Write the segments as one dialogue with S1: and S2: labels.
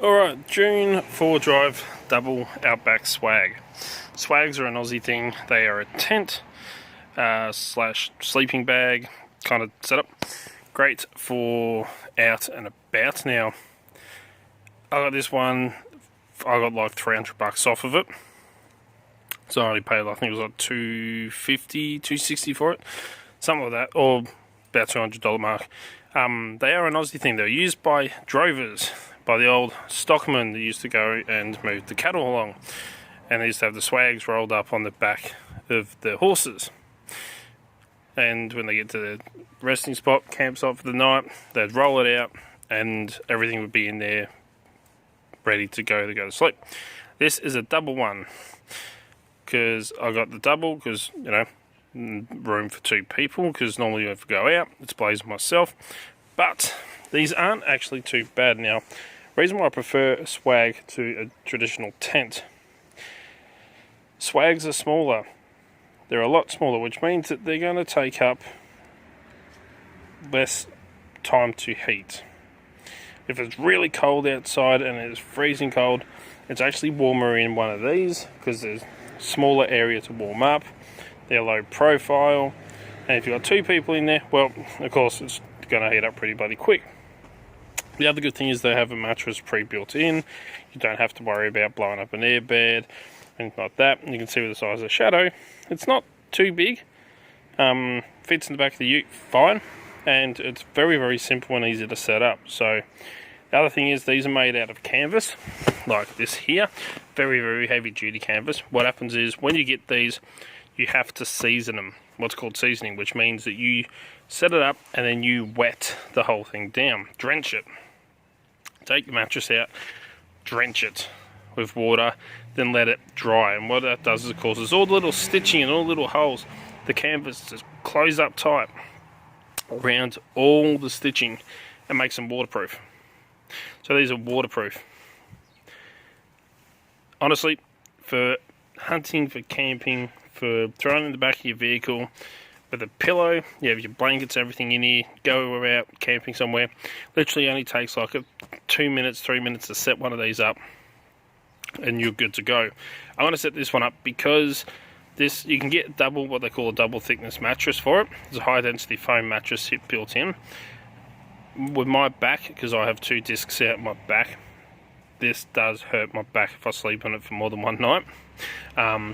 S1: Alright, Dune 4-drive double outback swag. Swags are an Aussie thing. They are a tent slash sleeping bag kind of setup. Great for out and about. Now, I got this one, I got like $300 off of it. So I only paid, I think it was like $250, $260 for it. Something like that, or about $200 mark. They are an Aussie thing. They're used by drovers, by the old stockman that used to go and move the cattle along. And they used to have the swags rolled up on the back of the horses. And when they get to the resting spot, campsite for the night, they'd roll it out and everything would be in there ready to go to sleep. This is a double one, because I got the double because, you know, room for two people, because normally if I go out, it's blaze myself. But these aren't actually too bad. Now, reason why I prefer a swag to a traditional tent, swags are smaller. They're a lot smaller, which means that they're going to take up less time to heat. If it's really cold outside and it's freezing cold, it's actually warmer in one of these because there's a smaller area to warm up. They're low profile, and if you've got two people in there, well, of course it's going to heat up pretty bloody quick. The other good thing is they have a mattress pre-built in. You don't have to worry about blowing up an airbed, anything like that. And you can see with the size of the shadow, it's not too big. Fits in the back of the ute fine, and it's very, very simple and easy to set up. So the other thing is these are made out of canvas, like this here. Very, very heavy duty canvas. What happens is when you get these, you have to season them, what's called seasoning, which means that you set it up and then you wet the whole thing down, drench it. Take the mattress out, drench it with water, then let it dry. And what that does is it causes all the little stitching and all the little holes, the canvas just close up tight around all the stitching and makes them waterproof. So these are waterproof. Honestly, for hunting, for camping, for throwing in the back of your vehicle, with a pillow, you have your blankets, everything in here, go out camping somewhere, literally only takes like 2 minutes, 3 minutes to set one of these up and you're good to go. I want to set this one up because this, you can get double, what they call a double thickness mattress for it. There's a high density foam mattress built in. With my back, because I have 2 discs out my back, this does hurt my back if I sleep on it for more than one night.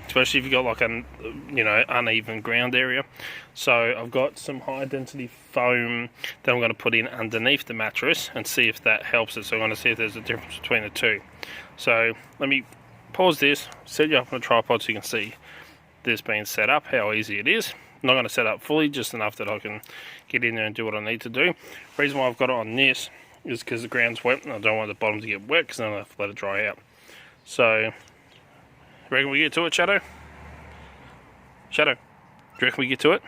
S1: Especially if you've got like an uneven ground area. So I've got some high density foam that I'm going to put in underneath the mattress and see if that helps it. So I'm going to see if there's a difference between the two. So let me pause this, set you up on a tripod so you can see this being set up, how easy it is. I'm not going to set up fully, just enough that I can get in there and do what I need to do. The reason why I've got it on this is because the ground's wet and I don't want the bottom to get wet because then I have to let it dry out. So, reckon we get to it, Shadow? Shadow, do you reckon we get to it?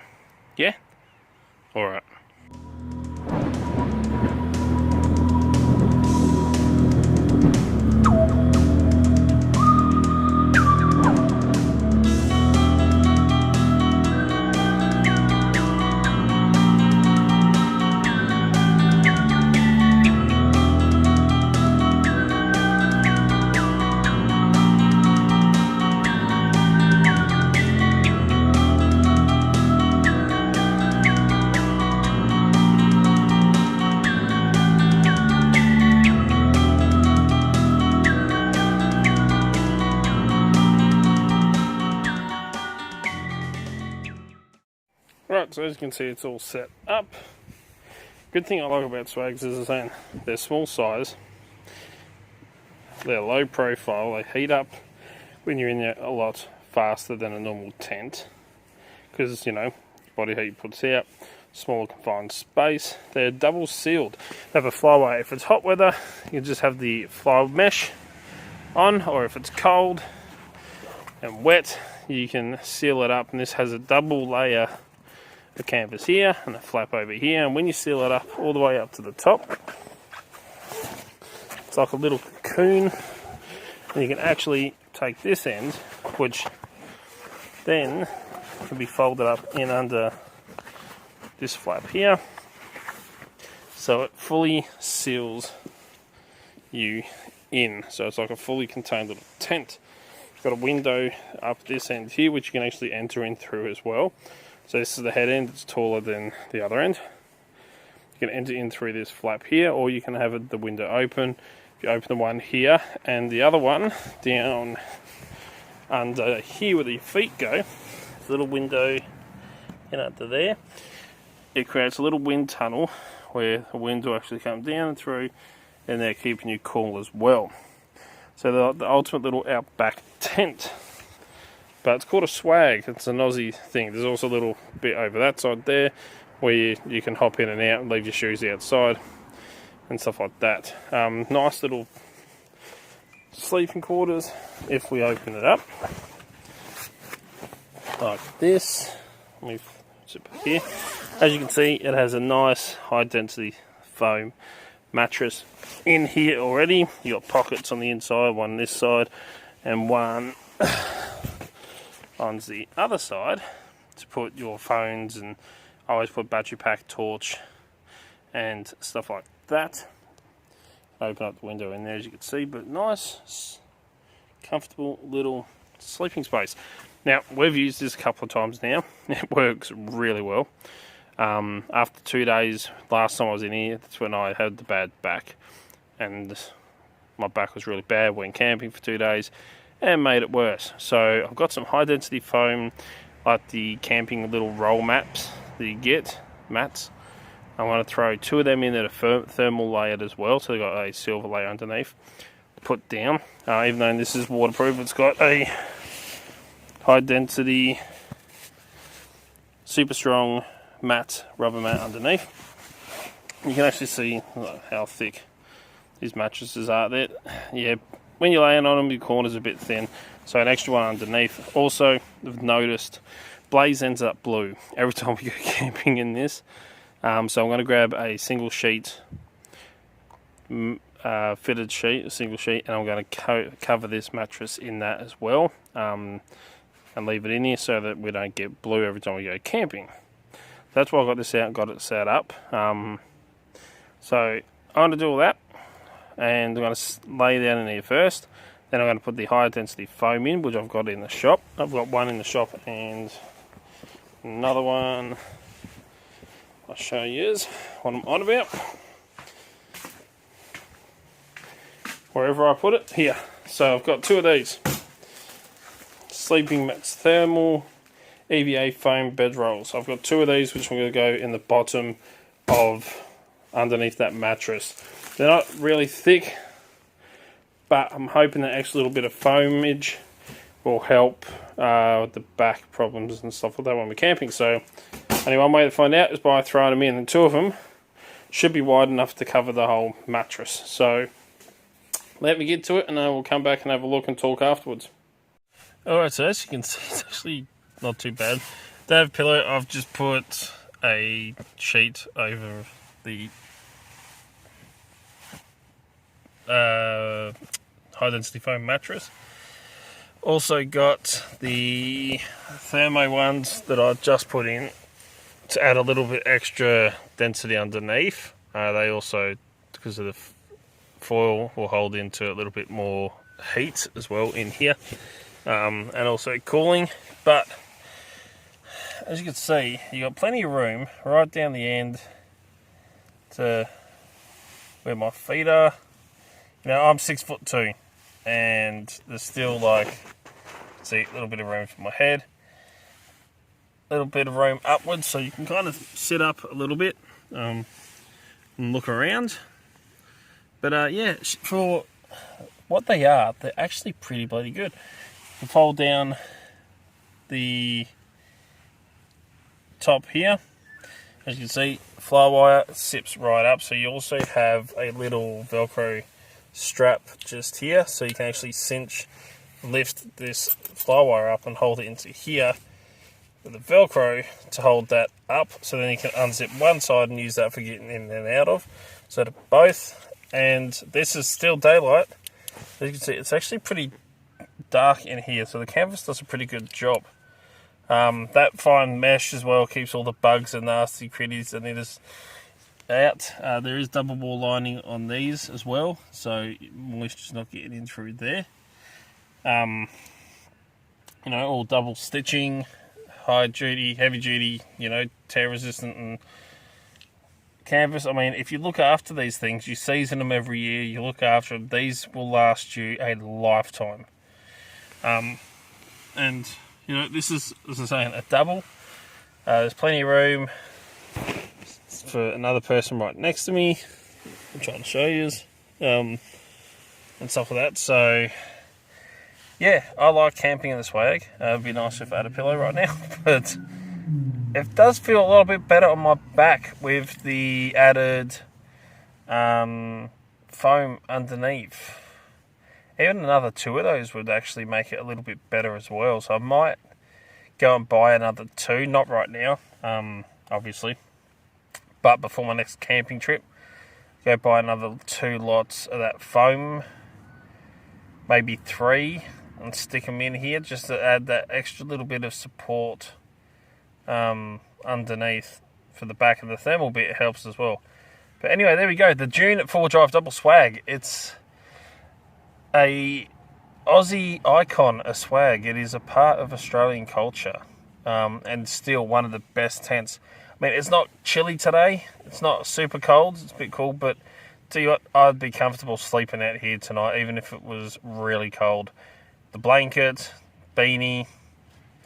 S1: Yeah? Alright. Right, so as you can see, it's all set up. Good thing I like about swags is they're small size, they're low profile, they heat up when you're in there a lot faster than a normal tent because, you know, body heat puts out, smaller confined space. They're double sealed. They have a flyaway. If it's hot weather, you just have the fly mesh on, or if it's cold and wet, you can seal it up. And this has a double layer of canvas here and a flap over here, and when you seal it up all the way up to the top, it's like a little cocoon, and you can actually take this end, which then can be folded up in under this flap here, so it fully seals you in. So it's like a fully contained little tent. It's got a window up this end here, which you can actually enter in through as well. So this is the head end, it's taller than the other end. You can enter in through this flap here, or you can have the window open. If you open the one here and the other one down under here where your feet go, there's a little window in under there. It creates a little wind tunnel where the wind will actually come down and through, and they're keeping you cool as well. So the ultimate little outback tent. But it's called a swag. It's an Aussie thing. There's also a little bit over that side there where you can hop in and out and leave your shoes outside and stuff like that. Nice little sleeping quarters if we open it up like this. Let me zip it here. As you can see, it has a nice high density foam mattress in here already. You got pockets on the inside, one on this side and one on the other side to put your phones, and I always put battery pack, torch and stuff like that. Open up the window in there as you can see, but nice comfortable little sleeping space. Now we've used this a couple of times now. It works really well. After 2 days, last time I was in here, that's when I had the bad back, and my back was really bad. Went camping for 2 days and made it worse. So I've got some high density foam, like the camping little roll mats that you get, mats. I want to throw 2 of them in that are thermal layered as well, so they've got a silver layer underneath. Put down, even though this is waterproof, it's got a high density, super strong rubber mat underneath. You can actually see how thick these mattresses are there. Yeah, when you're laying on them, your corner's a bit thin, so an extra one underneath. Also, I've noticed Blaze ends up blue every time we go camping in this. So I'm going to grab a single sheet, fitted sheet, a single sheet, and I'm going to cover this mattress in that as well, and leave it in here so that we don't get blue every time we go camping. That's why I got this out and got it set up. So I'm going to do all that, and I'm going to lay down in here first. Then I'm going to put the high density foam in, which I've got in the shop. I've got one in the shop and another one. I'll show you what I'm on about. Wherever I put it, here. So I've got 2 of these. Sleeping mats, thermal EVA foam bed rolls. I've got 2 of these, which I'm going to go in the bottom of underneath that mattress. They're not really thick, but I'm hoping that extra little bit of foamage will help with the back problems and stuff like that when we're camping. So only one way to find out is by throwing them in, and 2 of them should be wide enough to cover the whole mattress. So let me get to it, and I will come back and have a look and talk afterwards. Alright, so as you can see, it's actually not too bad. To have a pillow, I've just put a sheet over the high density foam mattress. Also got the thermo ones that I just put in to add a little bit extra density underneath. They also, because of the foil, will hold into a little bit more heat as well in here, and also cooling. But as you can see, you got plenty of room right down the end to where my feet are. Now I'm 6'2", and there's still, like, see, a little bit of room for my head, a little bit of room upwards, so you can kind of sit up a little bit and look around. But yeah, for what they are, they're actually pretty bloody good. You fold down the top here, as you can see, fly wire zips right up, so you also have a little Velcro strap just here, so you can actually lift this fly wire up and hold it into here with the Velcro to hold that up, so then you can unzip one side and use that for getting in and out of. So to both, and this is still daylight. As you can see, it's actually pretty dark in here, so the canvas does a pretty good job. That fine mesh as well keeps all the bugs and nasty critties, and out. There is double wall lining on these as well, so moisture's not getting in through there. You know, all double stitching, high duty, heavy duty, you know, tear resistant and canvas. I mean, if you look after these things, you season them every year, you look after them, these will last you a lifetime. And, you know, this is, as I'm saying, a double. There's plenty of room for another person right next to me. I'm trying to show you, and stuff like that. So, yeah, I like camping in the swag. It'd be nice if I had a pillow right now, but it does feel a little bit better on my back with the added foam underneath. Even another 2 of those would actually make it a little bit better as well. So I might go and buy another 2, not right now, obviously, but before my next camping trip, go buy another 2 lots of that foam, maybe 3, and stick them in here just to add that extra little bit of support underneath for the back of the thermal bit. It helps as well. But anyway, there we go. The Dune 4 drive double swag. It's a Aussie Icon, a swag. It is a part of Australian culture, and still one of the best tents. I mean, it's not chilly today. It's not super cold. It's a bit cool, but tell you what, I'd be comfortable sleeping out here tonight, even if it was really cold. The blanket, beanie,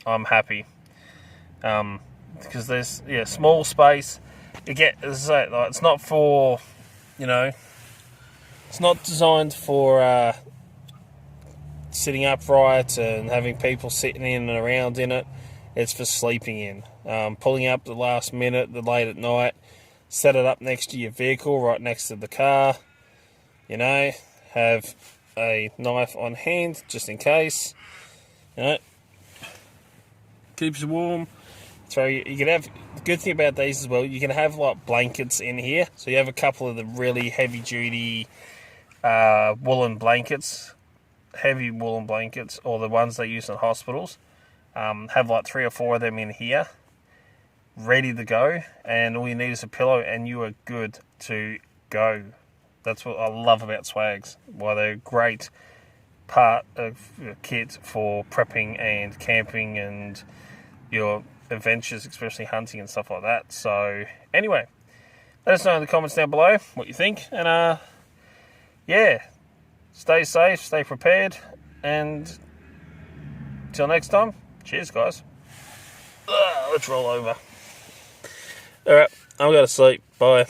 S1: I'm happy. Because there's small space. You get, as I say, like, it's not for, you know, it's not designed for sitting upright and having people sitting in and around in it. It's for sleeping in. Pulling up the last minute, the late at night, set it up next to your vehicle, right next to the car. You know, have a knife on hand just in case. You know, keeps you warm. So you can have, the good thing about these as well, you can have like blankets in here. So you have a couple of the really heavy duty woolen blankets, heavy woolen blankets, or the ones they use in hospitals. Have like 3 or 4 of them in here, ready to go, and all you need is a pillow and you are good to go. That's what I love about swags, why they're a great part of your kit for prepping and camping and your adventures, especially hunting and stuff like that. So anyway, let us know in the comments down below what you think, and yeah, stay safe, stay prepared, and till next time, cheers guys. Let's roll over. Alright, I'm going to sleep, bye.